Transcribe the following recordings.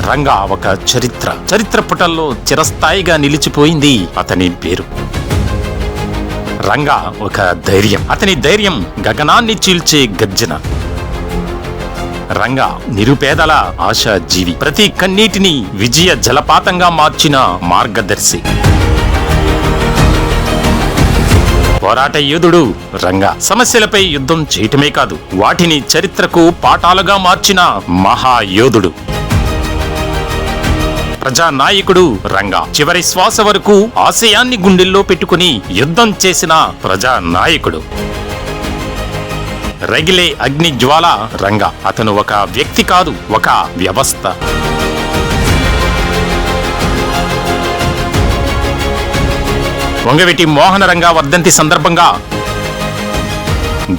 రంగా ఒక చరిత్ర పుటల్లో చిరస్థాయిగా నిలిచిపోయింది అతని పేరు. రంగా ఒక ధైర్యం, అతని ధైర్యం గగనాన్ని చీల్చే గర్జన. రంగా నిరుపేదల ఆశాజీవి, ప్రతి కన్నీటిని విజయ జలపాతంగా మార్చిన మార్గదర్శి. పోరాట యోధుడు రంగా సమస్యలపై యుద్ధం చేయటమే కాదు, వాటిని చరిత్రకు పాఠాలుగా మార్చిన మహాయోధుడు. ప్రజానాయకుడు రంగా చివరి శ్వాస వరకు ఆశయాన్ని గుండెల్లో పెట్టుకుని యుద్ధం చేసిన ప్రజానాయకుడు. రగిలే అగ్ని జ్వాల రంగా. అతను ఒక వ్యక్తి కాదు, ఒక వ్యవస్థ. వంగవీటి మోహన రంగా వర్ధంతి సందర్భంగా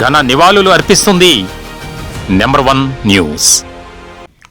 ఘన నివాళులు అర్పిస్తుంది నంబర్ 1 న్యూస్.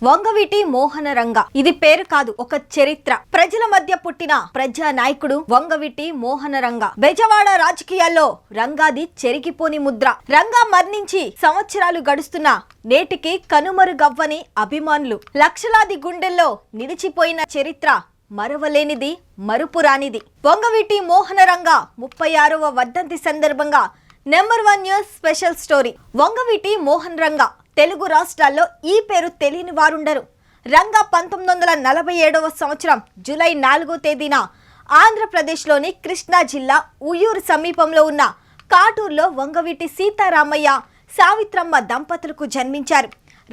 వంగవీటి మోహన రంగా ఇది పేరు కాదు, ఒక చరిత్ర. ప్రజల మధ్య పుట్టిన ప్రజా నాయకుడు వంగవీటి మోహన రంగా. బెజవాడ రాజకీయాల్లో రంగాది చెరిగిపోని ముద్ర. రంగా మరణించి సంవత్సరాలు గడుస్తున్నా నేటికి కనుమరుగవ్వని అభిమానులు. లక్షలాది గుండెల్లో నిలిచిపోయిన చరిత్ర మరవలేనిది, మరుపురానిది. వంగవీటి మోహన రంగా 36వ వర్ధంతి సందర్భంగా number 1 news special story. Vangaveeti Mohan Ranga Telugu రాష్ట్రాల్లో ఈ పేరు తెలియని వారుండరు. రంగా 1947వ సంవత్సరం జూలై 4వ తేదీన ఆంధ్రప్రదేశ్లోని కృష్ణా జిల్లా ఉయ్యూరు సమీపంలో ఉన్న కాటూరులో వంగవీటి సీతారామయ్య, సావిత్రమ్మ దంపతులకు జన్మించారు.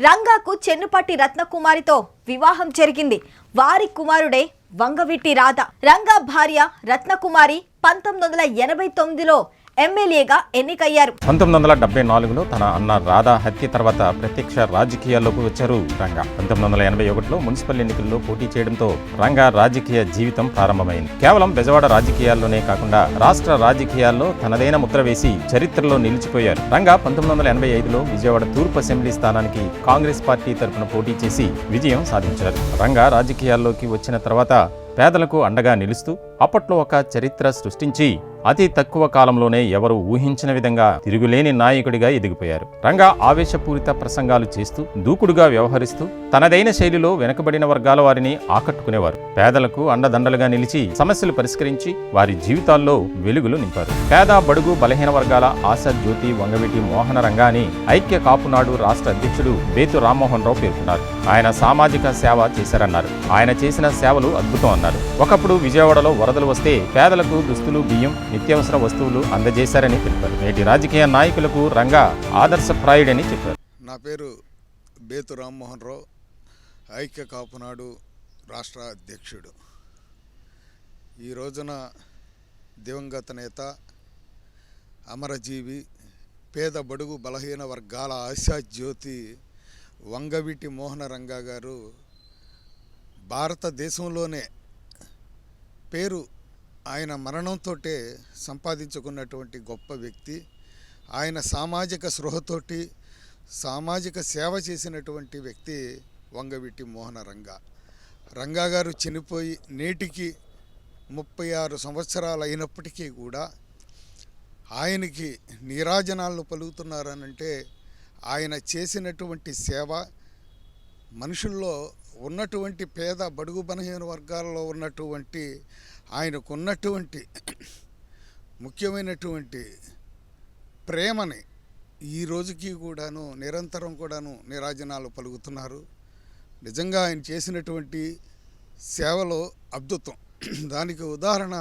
రంగాకు చెన్నుపాటి రత్నకుమారితో వివాహం జరిగింది. వారి కుమారుడే వంగవీటి రాధ. రంగా భార్య రత్నకుమారి 1989లో ఎమ్మెల్యేగా ఎన్నికయ్యారు. 1974లో తన అన్న రాధా హత్య తర్వాత ప్రత్యక్ష రాజకీయాల్లోకి వచ్చారు రంగా. 1981లో మున్సిపల్ ఎన్నికల్లో పోటీ చేయడంతో రంగా రాజకీయ జీవితం ప్రారంభమైంది. కేవలం బెజవాడ రాజకీయాల్లోనే కాకుండా రాష్ట్ర రాజకీయాల్లో తనదైన ముద్ర వేసి చరిత్రలో నిలిచిపోయారు. రంగా 1985లో విజయవాడ తూర్పు అసెంబ్లీ స్థానానికి కాంగ్రెస్ పార్టీ తరఫున పోటీ చేసి విజయం సాధించారు. రంగా రాజకీయాల్లోకి వచ్చిన తర్వాత పేదలకు అండగా నిలుస్తూ అప్పట్లో ఒక చరిత్ర సృష్టించి అతి తక్కువ కాలంలోనే ఎవరు ఊహించిన విధంగా తిరుగులేని నాయకుడిగా ఎదిగిపోయారు. రంగా ఆవేశపూరిత ప్రసంగాలు చేస్తూ దూకుడుగా వ్యవహరిస్తూ తనదైన శైలిలో వెనుకబడిన వర్గాల వారిని ఆకట్టుకునేవారు. పేదలకు అండదండలుగా నిలిచి సమస్యలు పరిష్కరించి వారి జీవితాల్లో వెలుగులు నింపారు. పేద బడుగు బలహీన వర్గాల ఆశా జ్యోతి వంగవీటి మోహన రంగా అని ఐక్య కాపునాడు రాష్ట్ర అధ్యక్షుడు బేతు రామ్మోహన్ రావు పేర్కొన్నారు. ఆయన సామాజిక సేవ చేశారన్నారు. ఆయన చేసిన సేవలు అద్భుతం అన్నారు. ఒకప్పుడు విజయవాడలో వరదలు వస్తే పేదలకు దుస్తులు, బియ్యం, నిత్యావసర వస్తువులు అందజేశారని తెలిపారు. నేటి రాజకీయ నాయకులకు రంగా ఆదర్శప్రాయుడని చెప్పారు. నా పేరు బేతు రామ్మోహన్ రావు, ఐక్య కాపునాడు రాష్ట్ర అధ్యక్షుడు. ఈ రోజున దివంగత నేత, అమరజీవి, పేద బడుగు బలహీన వర్గాల ఆశాజ్యోతి వంగవీటి మోహన రంగా గారు భారతదేశంలోనే పేరు ఆయన మరణంతో సంపాదించుకున్నటువంటి గొప్ప వ్యక్తి. ఆయన సామాజిక స్పృహతోటి సామాజిక సేవ చేసినటువంటి వ్యక్తి వంగవీటి మోహన రంగా. రంగా గారు చనిపోయి నేటికి 36 సంవత్సరాలు అయినప్పటికీ కూడా ఆయనకి నీరాజనాలను పలుకుతున్నారనంటే ఆయన చేసినటువంటి సేవ, మనుషుల్లో ఉన్నటువంటి పేద బడుగు బలహీన వర్గాల్లో ఉన్నటువంటి ఆయనకున్నటువంటి ముఖ్యమైనటువంటి ప్రేమని ఈ రోజుకి కూడాను నిరంతరం కూడాను నీరాజనాలు పలుకుతున్నారు. నిజంగా ఆయన చేసినటువంటి సేవలో అద్భుతం. దానికి ఉదాహరణ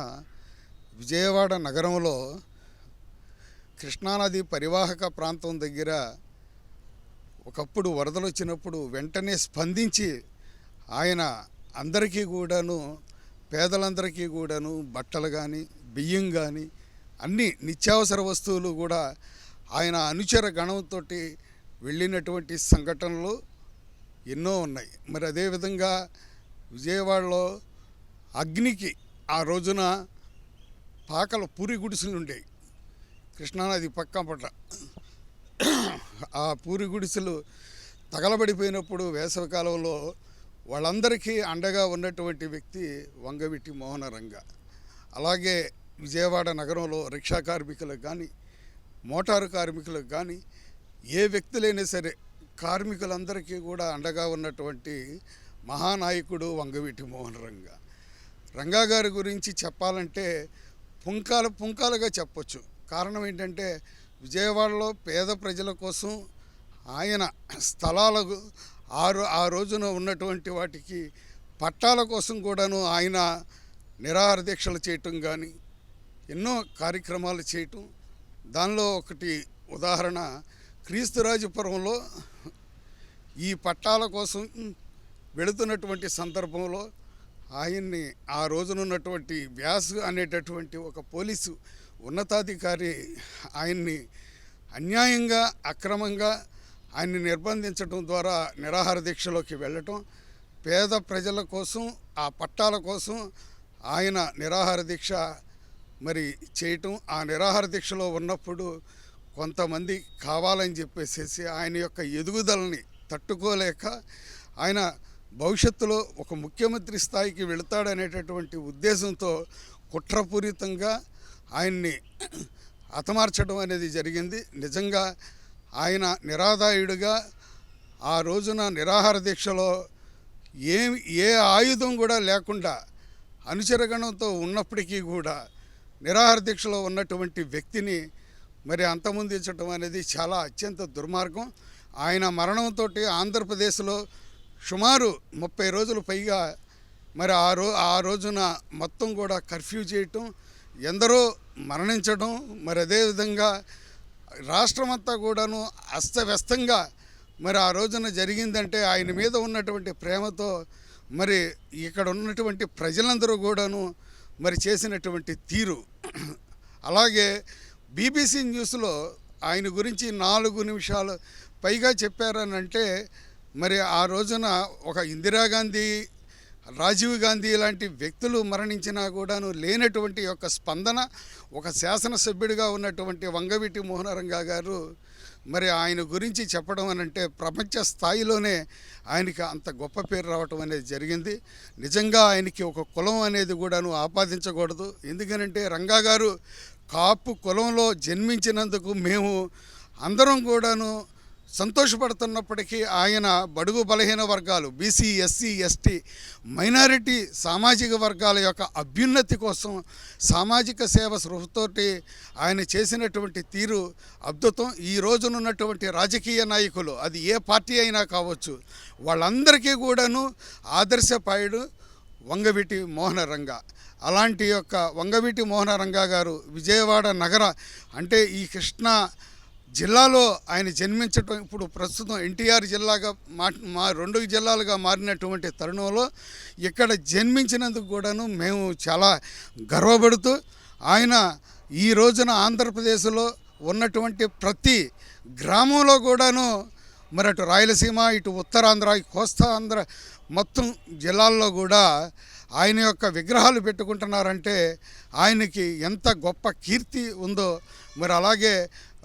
విజయవాడ నగరంలో కృష్ణానది పరివాహక ప్రాంతం దగ్గర ఒకప్పుడు వరదలు వచ్చినప్పుడు వెంటనే స్పందించి ఆయన అందరికీ కూడాను, పేదలందరికీ కూడాను బట్టలు కానీ, బియ్యం కానీ, అన్ని నిత్యావసర వస్తువులు కూడా ఆయన అనుచర గణంతో వెళ్ళినటువంటి సంఘటనలు ఎన్నో ఉన్నాయి. మరి అదేవిధంగా విజయవాడలో అగ్నికి ఆ రోజున పాకల పూరి గుడిసెలు ఉండేవి. కృష్ణానది పక్కపట ఆ పూరి గుడిసెలు తగలబడిపోయినప్పుడు వేసవికాలంలో వాళ్ళందరికీ అండగా ఉన్నటువంటి వ్యక్తి వంగవీటి మోహన రంగా. అలాగే విజయవాడ నగరంలో రిక్షా కార్మికులకు కానీ, మోటారు కార్మికులకు కానీ, ఏ వ్యక్తులైనా సరే కార్మికులందరికీ కూడా అండగా ఉన్నటువంటి మహానాయకుడు వంగవీటి మోహన రంగా. రంగా గారి గురించి చెప్పాలంటే పుంకాలుగా చెప్పొచ్చు. కారణం ఏంటంటే విజయవాడలో పేద ప్రజల కోసం ఆయన స్థలాలకు ఆ రోజున ఉన్నటువంటి వాటికి పట్టాల కోసం కూడాను ఆయన నిరాహార దీక్షలు చేయటం కానీ ఎన్నో కార్యక్రమాలు చేయటం. దానిలో ఒకటి ఉదాహరణ, క్రీస్తురాజపురంలో ఈ పట్టాల కోసం వెళుతున్నటువంటి సందర్భంలో ఆయన్ని ఆ రోజునున్నటువంటి వ్యాస్ అనేటటువంటి ఒక పోలీసు ఉన్నతాధికారి ఆయన్ని అన్యాయంగా అక్రమంగా ఆయన్ని నిర్బంధించడం ద్వారా నిరాహార దీక్షలోకి వెళ్ళటం, పేద ప్రజల కోసం ఆ పట్టాల కోసం ఆయన నిరాహార దీక్ష మరి చేయటం. ఆ నిరాహార దీక్షలో ఉన్నప్పుడు కొంతమంది కావాలని చెప్పేసి ఆయన యొక్క ఎదుగుదలని తట్టుకోలేక ఆయన భవిష్యత్తులో ఒక ముఖ్యమంత్రి స్థాయికి వెళతాడనేటటువంటి ఉద్దేశంతో కుట్రపూరితంగా ఆయన్ని హతమార్చడం అనేది జరిగింది. నిజంగా ఆయన నిరాదాయుడిగా ఆ రోజున నిరాహార దీక్షలో ఏ ఆయుధం కూడా లేకుండా అనుచరగణంతో ఉన్నప్పటికీ కూడా నిరాహార దీక్షలో ఉన్నటువంటి వ్యక్తిని మరి అంతమొందించడం అనేది చాలా అత్యంత దుర్మార్గం. ఆయన మరణంతో ఆంధ్రప్రదేశ్లో సుమారు 30 రోజులు పైగా మరి ఆ రోజున మొత్తం కూడా కర్ఫ్యూ చేయటం, ఎందరో మరణించడం, మరి అదేవిధంగా రాష్ట్రమంతా కూడాను అస్తవ్యస్తంగా మరి ఆ రోజున జరిగిందంటే ఆయన మీద ఉన్నటువంటి ప్రేమతో మరి ఇక్కడ ఉన్నటువంటి ప్రజలందరూ కూడాను మరి చేసినటువంటి తీరు. అలాగే BBC న్యూస్లో ఆయన గురించి 4 నిమిషాలు పైగా చెప్పారని అంటే మరి ఆ రోజున ఒక ఇందిరాగాంధీ, రాజీవ్ గాంధీ లాంటి వ్యక్తులు మరణించినా కూడాను లేనటువంటి యొక్క స్పందన ఒక శాసనసభ్యుడిగా ఉన్నటువంటి వంగవీటి మోహన రంగా గారు మరి ఆయన గురించి చెప్పడం అని అంటే ప్రపంచ స్థాయిలోనే ఆయనకి అంత గొప్ప పేరు రావటం అనేది జరిగింది. నిజంగా ఆయనకి ఒక కులం అనేది కూడాను ఆపాదించకూడదు. ఎందుకనంటే రంగా గారు కాపు కులంలో జన్మించినందుకు మేము అందరం కూడాను సంతోషపడుతున్నప్పటికీ ఆయన బడుగు బలహీన వర్గాలు, BC, SC, ST మైనారిటీ సామాజిక వర్గాల యొక్క అభ్యున్నతి కోసం సామాజిక సేవ సృహతోటి ఆయన చేసినటువంటి తీరు అద్భుతం. ఈ రోజునున్నటువంటి రాజకీయ నాయకులు, అది ఏ పార్టీ అయినా కావచ్చు, వాళ్ళందరికీ కూడాను ఆదర్శపాయుడు వంగవీటి మోహన రంగా. అలాంటి యొక్క వంగవీటి మోహన రంగా గారు విజయవాడ నగర అంటే ఈ కృష్ణా జిల్లాలో ఆయన జన్మించటం, ఇప్పుడు ప్రస్తుతం NTR జిల్లాగా మా 2 జిల్లాలుగా మారినటువంటి తరుణంలో ఇక్కడ జన్మించినందుకు కూడాను మేము చాలా గర్వపడుతూ, ఆయన ఈ రోజున ఆంధ్రప్రదేశ్లో ఉన్నటువంటి ప్రతి గ్రామంలో కూడాను మరి అటు రాయలసీమ, ఇటు ఉత్తరాంధ్ర, కోస్తా ఆంధ్ర మొత్తం జిల్లాల్లో కూడా ఆయన యొక్క విగ్రహాలు పెట్టుకుంటున్నారంటే ఆయనకి ఎంత గొప్ప కీర్తి ఉందో. మరి అలాగే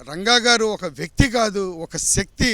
రంగా గారు ఒక వ్యక్తి కాదు, ఒక శక్తి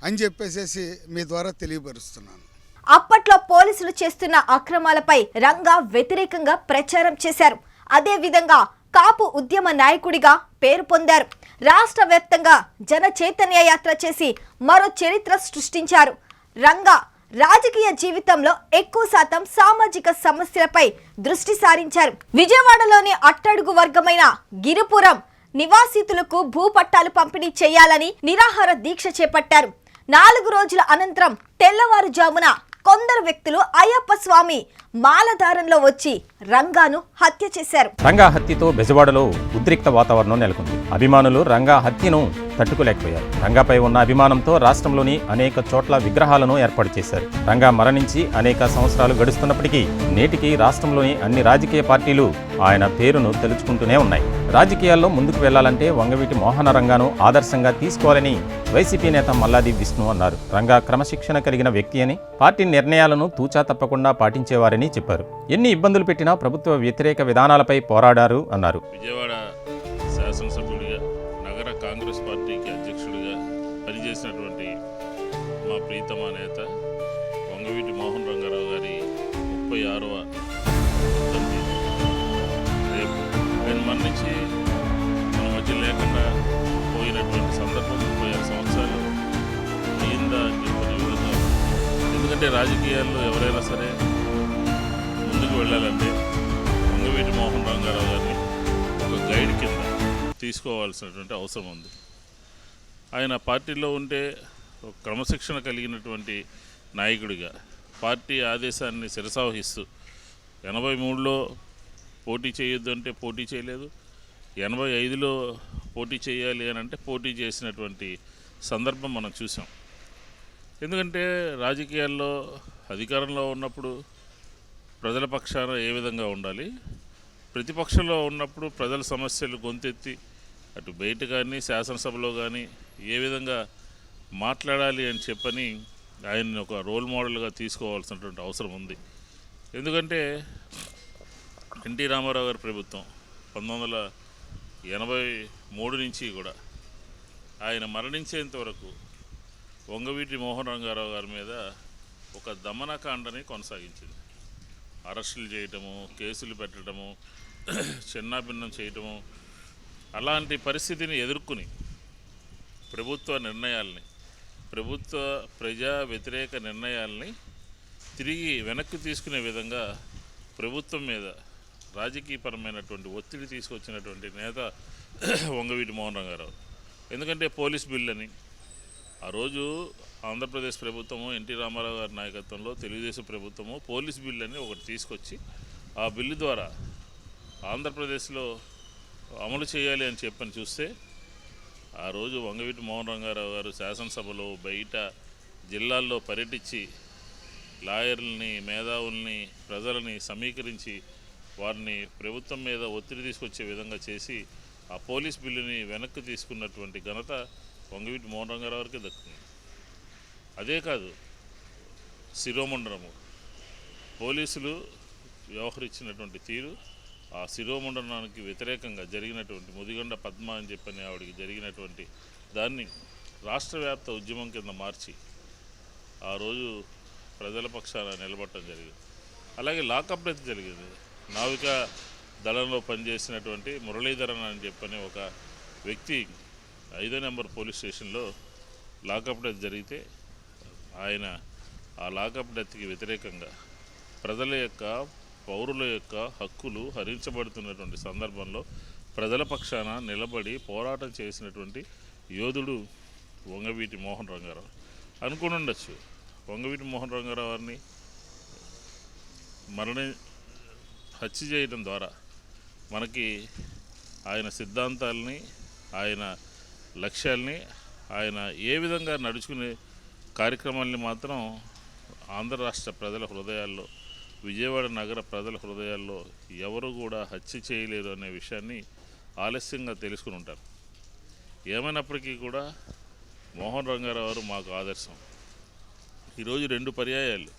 అని చెప్పేసి మీ ద్వారా తెలియపరుస్తున్నాను. అప్పట్లో పోలీసులు చేస్తున్న అక్రమాలపై రంగా వ్యతిరేకంగా ప్రచారం చేశారు. అదే విధంగా కాపు ఉద్యమ నాయకుడిగా పేరు పొందారు. రాష్ట్ర వ్యాప్తంగా జన చైతన్య యాత్ర చేసి మరో చరిత్ర సృష్టించారు. రంగా రాజకీయ జీవితంలో ఎక్కువ శాతం సామాజిక సమస్యలపై దృష్టి సారించారు. విజయవాడలోని అట్టడుగు వర్గమైన గిరిపురం నివాసితులకు భూపట్టాలు పంపిణీ చేయాలని నిరాహార దీక్ష చేపట్టారు. 4 రోజుల అనంతరం తెల్లవారుజామున కొందరు వ్యక్తులు అయ్యప్ప స్వామి మాలధారంలో వచ్చి రంగాను హత్య చేశారు. రంగా హత్యతో బెజవాడలో ఉద్రిక్త వాతావరణం నెలకొంది. అభిమానులు రంగా హత్యను తట్టుకోలేకపోయారు. రంగాపై ఉన్న అభిమానంతో రాష్ట్రంలోని అనేక చోట్ల విగ్రహాలను ఏర్పాటు చేశారు. రంగా మరణించి అనేక సంవత్సరాలు గడుస్తున్నప్పటికీ నేటికి రాష్ట్రంలోని అన్ని రాజకీయ పార్టీలు ఆయన పేరును తెలుసుకుంటూనే ఉన్నాయి. రాజకీయాల్లో ముందుకు వెళ్లాలంటే వంగవీటి మోహన రంగాను ఆదర్శంగా తీసుకోవాలని వైసీపీ నేత మల్లాది విష్ణు అన్నారు. రంగా క్రమశిక్షణ కలిగిన వ్యక్తి అని, పార్టీ నిర్ణయాలను తూచా తప్పకుండా పాటించేవారని చెప్పారు. ఎన్ని ఇబ్బందులు పెట్టినా ప్రభుత్వ వ్యతిరేక విధానాలపై పోరాడారు అన్నారు. విజయవాడ శాసనసభ్యుడిగా, నగర కాంగ్రెస్ పార్టీకి అధ్యక్షుడిగా పనిచేసినటువంటి మా ప్రీతమ నేత వంగవీటి మోహన్ రంగారావు గారి 36వ వర్ధంతి రేపు. ఆయన మరణించి మన మధ్య లేకుండా పోయినటువంటి సందర్భం 36 సంవత్సరాలు అయిందా అని చెప్పిన విధంగా. ఎందుకంటే ఎందుకంటే రాజకీయాల్లో ఎవరైనా సరే ముందుకు వెళ్ళాలంటే వంగవీటి మోహన్ రంగారావు గారిని ఒక గైడ్ కింద తీసుకోవాల్సినటువంటి అవసరం ఉంది. ఆయన పార్టీలో ఉంటే ఒక క్రమశిక్షణ కలిగినటువంటి నాయకుడిగా పార్టీ ఆదేశాన్ని శిరసావహిస్తూ 83లో పోటీ చేయొద్దు అంటే పోటీ చేయలేదు, 85లో పోటీ చేయాలి అని అంటే పోటీ చేసినటువంటి సందర్భం మనం చూసాం. ఎందుకంటే రాజకీయాల్లో అధికారంలో ఉన్నప్పుడు ప్రజల పక్షాన ఏ విధంగా ఉండాలి, ప్రతిపక్షంలో ఉన్నప్పుడు ప్రజల సమస్యలు గొంతెత్తి అటు బయట కానీ శాసనసభలో కానీ ఏ విధంగా మాట్లాడాలి అని చెప్పని ఆయన్ని ఒక రోల్ మోడల్గా తీసుకోవాల్సినటువంటి అవసరం ఉంది. ఎందుకంటే ఎన్టీ రామారావు గారి ప్రభుత్వం 1983 నుంచి కూడా ఆయన మరణించేంత వరకు వంగవీటి మోహన్ రంగారావు గారి మీద ఒక దమనకాండని కొనసాగించింది. అరెస్టులు చేయటము, కేసులు పెట్టడము, చిన్నాభిన్నం చేయటము, అలాంటి పరిస్థితిని ఎదుర్కొని ప్రభుత్వ నిర్ణయాల్ని, ప్రభుత్వ ప్రజా వ్యతిరేక నిర్ణయాల్ని తిరిగి వెనక్కి తీసుకునే విధంగా ప్రభుత్వం మీద రాజకీయపరమైనటువంటి ఒత్తిడి తీసుకొచ్చినటువంటి నేత వంగవీటి మోహన్ రంగారావు. ఎందుకంటే పోలీస్ బిల్ అని ఆ రోజు ఆంధ్రప్రదేశ్ ప్రభుత్వము ఎన్టీ రామారావు గారి నాయకత్వంలో తెలుగుదేశం ప్రభుత్వము పోలీస్ బిల్ అని ఒకటి తీసుకొచ్చి ఆ బిల్లు ద్వారా ఆంధ్రప్రదేశ్లో అమలు చేయాలి అని చెప్పని చూస్తే ఆ రోజు వంగవీటి మోహన్ రంగారావు గారు శాసనసభలో బయట జిల్లాల్లో పర్యటించి లాయర్లని, మేధావుల్ని, ప్రజలని సమీకరించి వారిని ప్రభుత్వం మీద ఒత్తిడి తీసుకొచ్చే విధంగా చేసి ఆ పోలీస్ బిల్లుని వెనక్కి తీసుకున్నటువంటి ఘనత వంగవీటి మోహన్ రంగారావు గారికి దక్కింది. అదే కాదు, శిరోమండనము పోలీసులు వ్యవహరించినటువంటి తీరు, ఆ శిరోమండనానికి వ్యతిరేకంగా జరిగినటువంటి ముదిగొండ పద్మ అని చెప్పని ఆవిడికి జరిగినటువంటి దాన్ని రాష్ట్ర వ్యాప్త ఉద్యమం కింద మార్చి ఆ రోజు ప్రజల పక్షాన నిలబడటం జరిగింది. అలాగే లాకప్ డెత్ జరిగింది. నావికా దళంలో పనిచేసినటువంటి మురళీధరన్ అని చెప్పని ఒక వ్యక్తి 5వ నెంబర్ పోలీస్ స్టేషన్లో లాకప్ డెత్ జరిగితే ఆయన ఆ లాకప్ డెత్కి వ్యతిరేకంగా ప్రజల యొక్క, పౌరుల యొక్క హక్కులు హరించబడుతున్నటువంటి సందర్భంలో ప్రజల పక్షాన నిలబడి పోరాటం చేసినటువంటి యోధుడు వంగవీటి మోహన్ రంగారావు. అనుకుని ఉండొచ్చు వంగవీటి మోహన్ రంగారావు గారిని హత్య చేయడం ద్వారా మనకి ఆయన సిద్ధాంతాలని, ఆయన లక్ష్యాల్ని, ఆయన ఏ విధంగా నడుచుకునే కార్యక్రమాల్ని మాత్రం ఆంధ్ర రాష్ట్ర ప్రజల హృదయాల్లో, విజయవాడ నగర ప్రజల హృదయాల్లో ఎవరు కూడా హత్య చేయలేరు అనే విషయాన్ని ఆలస్యంగా తెలుసుకుని ఉంటారు. ఏమైనప్పటికీ కూడా మోహన్ రంగారావు గారు మాకు ఆదర్శం. ఈరోజు 2 పర్యాయాలు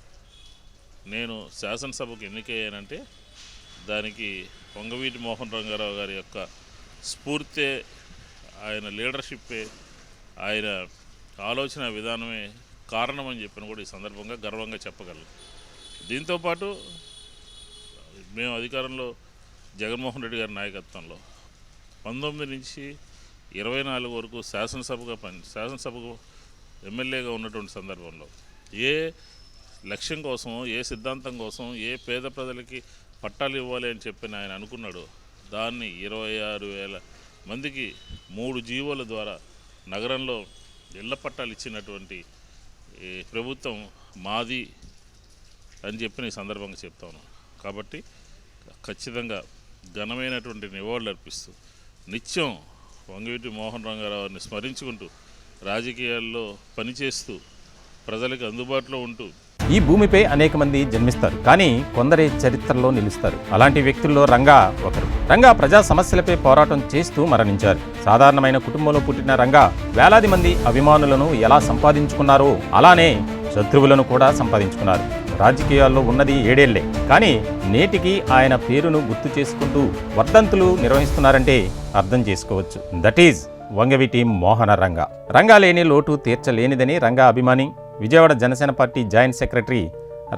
నేను శాసనసభకు ఎన్నికయ్యానంటే దానికి వంగవీటి మోహన్ రంగారావు గారి యొక్క స్ఫూర్తే, ఆయన లీడర్షిప్పే, ఆయన ఆలోచన విధానమే కారణమని చెప్పిన కూడా ఈ సందర్భంగా గర్వంగా చెప్పగలను. దీంతోపాటు మేము అధికారంలో జగన్మోహన్ రెడ్డి గారి నాయకత్వంలో 19 నుంచి 24 వరకు శాసనసభకు ఎమ్మెల్యేగా ఉన్నటువంటి సందర్భంలో ఏ లక్ష్యం కోసం, ఏ సిద్ధాంతం కోసం, ఏ పేద ప్రజలకి పట్టాలు ఇవ్వాలి అని చెప్పి ఆయన అనుకున్నాడు, దాన్ని 26,000 మందికి 3 జీవోల ద్వారా నగరంలో ఇళ్ల పట్టాలు ఇచ్చినటువంటి ప్రభుత్వం మాది అని చెప్పి ఈ సందర్భంగా చెప్తాను. కాబట్టి ఖచ్చితంగా ఘనమైనటువంటి నివాళులు అర్పిస్తూ నిత్యం వంగవీటి మోహన్ రంగారావు గారిని స్మరించుకుంటూ రాజకీయాల్లో పనిచేస్తూ ప్రజలకు అందుబాటులో ఉంటూ ఈ భూమిపై అనేక మంది జన్మిస్తారు, కానీ కొందరే చరిత్రలో నిలుస్తారు. అలాంటి వ్యక్తుల్లో రంగా ఒకరు. రంగా ప్రజా సమస్యలపై పోరాటం చేస్తూ మరణించారు. సాధారణమైన కుటుంబంలో పుట్టిన రంగా వేలాది మంది అభిమానులను ఎలా సంపాదించుకున్నారో అలానే శత్రువులను కూడా సంపాదించుకున్నారు. రాజకీయాల్లో ఉన్నది 7 ఏళ్లే, కానీ నేటికి ఆయన పేరును గుర్తు చేసుకుంటూ వర్ధంతులు నిర్వహిస్తున్నారంటే అర్థం చేసుకోవచ్చు. దట్ ఈజ్ వంగవీటి మోహన రంగా. రంగా లేని లోటు తీర్చలేనిదని రంగా అభిమాని, Vijayawada Janasena party joint secretary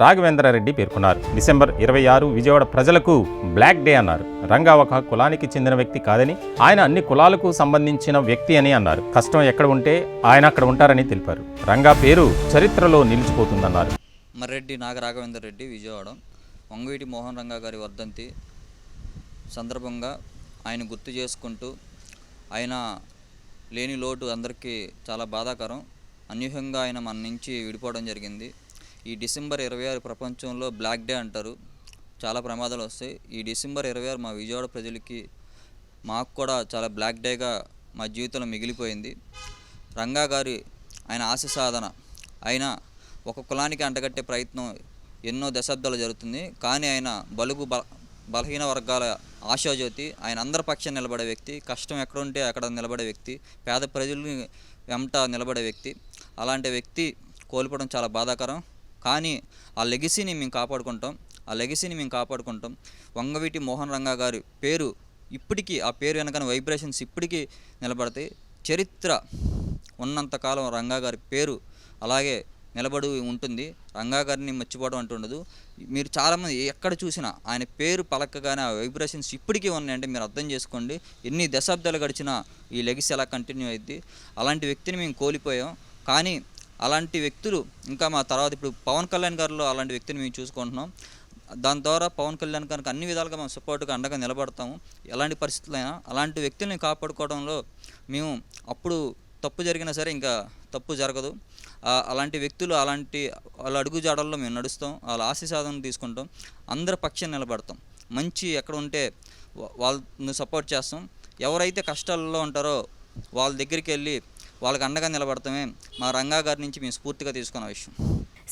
Raghavendra Reddy పేర్కొన్నారు. డిసెంబర్ 26 విజయవాడ ప్రజలకు బ్లాక్ డే అన్నారు. రంగా ఒక కులానికి చెందిన వ్యక్తి కాదని, ఆయన అన్ని కులాలకు సంబంధించిన వ్యక్తి అని అన్నారు. కష్టం ఎక్కడ ఉంటే ఆయన అక్కడ ఉంటారని తెలిపారు. రంగా పేరు చరిత్రలో నిలిచిపోతుందన్నారు. మర్రెడ్డి నాగరాఘవేందర్ రెడ్డి, విజయవాడ. వంగవీటి మోహన్ రంగా గారి వర్ధంతి సందర్భంగా ఆయన గుర్తు చేసుకుంటూ, ఆయన లేని లోటు అందరికీ చాలా బాధాకరం. అనూహ్యంగా ఆయన మన నుంచి విడిపోవడం జరిగింది. ఈ డిసెంబర్ 26 ప్రపంచంలో బ్లాక్ డే అంటారు. చాలా ప్రమాదాలు వస్తాయి. ఈ డిసెంబర్ 26 మా విజయవాడ ప్రజలకి, మాకు కూడా చాలా బ్లాక్ డేగా మా జీవితంలో మిగిలిపోయింది. రంగా గారి ఆయన ఆశ సాధన, ఆయన ఒక కులానికి అంటగట్టే ప్రయత్నం ఎన్నో దశాబ్దాలు జరుగుతుంది. కానీ ఆయన బలహీన వర్గాల ఆశాజ్యోతి. ఆయన అందరి పక్షాన నిలబడే వ్యక్తి, కష్టం ఎక్కడ ఉంటే అక్కడ నిలబడే వ్యక్తి, పేద ప్రజల్ని వెంట నిలబడే వ్యక్తి. అలాంటి వ్యక్తి కోల్పోవడం చాలా బాధాకరం. కానీ ఆ లెగసీని మేము కాపాడుకుంటాం. వంగవీటి మోహన్ రంగా గారి పేరు ఇప్పటికీ, ఆ పేరు వెనకన వైబ్రేషన్స్ ఇప్పటికీ నిలబడతాయి. చరిత్ర ఉన్నంతకాలం రంగా గారి పేరు అలాగే నిలబడి ఉంటుంది. రంగా గారిని మర్చిపోవడం అంటూ ఉండదు. మీరు చాలామంది ఎక్కడ చూసినా ఆయన పేరు పలకగానే ఆ వైబ్రేషన్స్ ఇప్పటికీ ఉన్నాయంటే మీరు అర్థం చేసుకోండి ఎన్ని దశాబ్దాలు గడిచినా ఈ లెగసీ ఎలా కంటిన్యూ అయింది. అలాంటి వ్యక్తిని మేము కోల్పోయాం. కానీ అలాంటి వ్యక్తులు ఇంకా మా తర్వాత ఇప్పుడు పవన్ కళ్యాణ్ గారిలో అలాంటి వ్యక్తిని మేము చూసుకుంటున్నాం. దాని ద్వారా పవన్ కళ్యాణ్ గారికి అన్ని విధాలుగా మేము సపోర్ట్గా అండగా నిలబడతాము. ఎలాంటి పరిస్థితులైనా అలాంటి వ్యక్తుల్ని కాపాడుకోవడంలో మేము, అప్పుడు తప్పు జరిగినా సరే ఇంకా తప్పు జరగదు. అలాంటి వ్యక్తులు వాళ్ళ అడుగుజాడల్లో మేము నడుస్తాం. వాళ్ళ ఆశీర్వాదం తీసుకుంటాం. అందరి పక్షాన నిలబడతాం. మంచి ఎక్కడ ఉంటే వాళ్ళని సపోర్ట్ చేస్తాం. ఎవరైతే కష్టాల్లో ఉంటారో వాళ్ళ దగ్గరికి వెళ్ళి వాళ్ళకి అండగా నిలబడతామే మా రంగా గారి నుంచి మేము స్ఫూర్తిగా తీసుకున్న విషయం.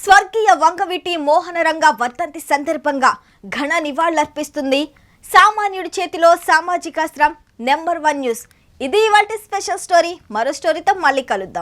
స్వర్గీయ వంగవీటి మోహన రంగా వర్ధంతి సందర్భంగా ఘన నివాళులర్పిస్తుంది సామాన్యుడి చేతిలో సామాజిక అస్త్రం నెంబర్ 1 న్యూస్. ఇది ఇవాల్టి స్పెషల్ స్టోరీ. మరో స్టోరీతో మళ్ళీ కలుద్దాం.